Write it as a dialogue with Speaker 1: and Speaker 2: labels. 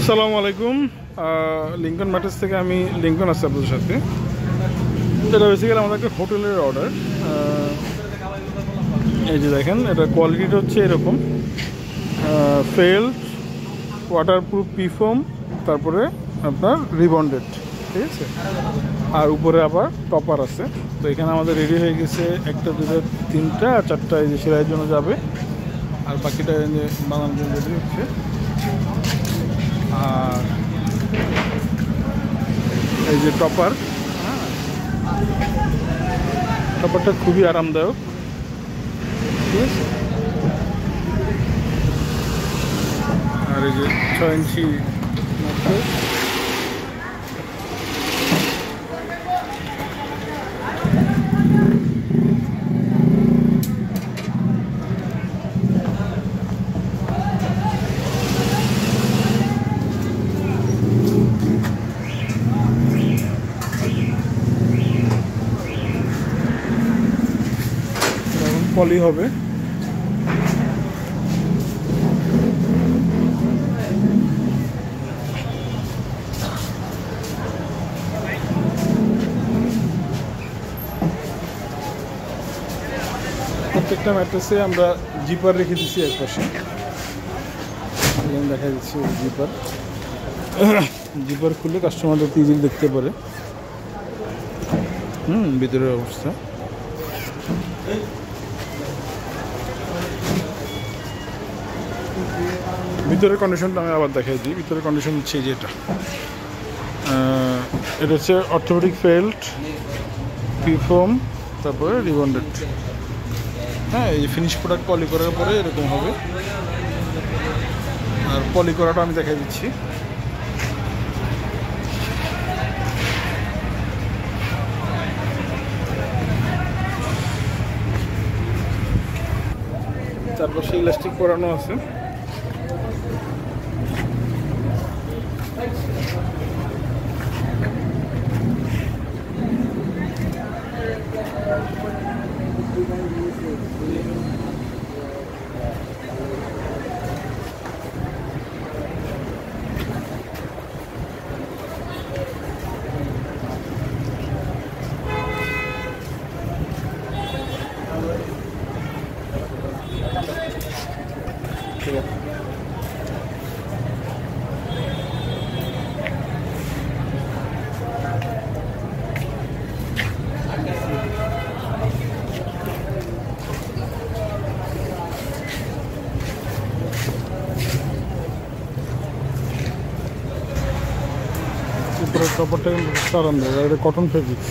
Speaker 1: আসসালামু আলাইকুম। Lincoln matters থেকে আমি লিঙ্কন আছি আপনাদের সাথে। এটা বেসিক্যালি আমাদের একটা হোটেলের অর্ডার। এই যে দেখেন, এটা কোয়ালিটিটা হচ্ছে এরকম, ফেল্ট, ওয়াটারপ্রুফ পিফোম, তারপরে আপনার রিবন্ডেড, ঠিক আছে। আর উপরে আবার টপার আছে। তো এখানে আমাদের রেডি হয়ে গেছে, একটা দুটো তিনটা আর চারটা এই যে সেলাইয়ের জন্য যাবে, আর বাকিটা বানানোর জন্য রেডি হচ্ছে। আর এই যে টপার, টপারটা খুবই আরামদায়ক, ঠিক আছে। আর এই যে 6 ইঞ্চি মাত্র। পলি হবে। প্রত্যেকটা ম্যাট্রেসে আমরা জিপার রেখে দিচ্ছি এক পাশে, দেখা দিচ্ছি জিপার। জিপার খুলে কাস্টমারদের ইজিলি দেখতে পারে ভিতরের অবস্থা। ভিতরের কন্ডিশনটা আমি আবার দেখাই দিই। ভিতরের কন্ডিশন হচ্ছে যে এটা হচ্ছে অর্থোপেডিক ফেল্ট, পিফোম, তারপরে রিবন্ডেড। হ্যাঁ, এই ফিনিশ প্রোডাক্ট পলি করার পরে এরকম হবে। আর পলি করাটা আমি দেখাই দিচ্ছি। তারপর সেই ইলাস্টিক করানো আছে। ঠিক আছে, উপরের কাপড়টা কিন্তু আরামদায়ক, এটা কটন ফেব্রিক্স।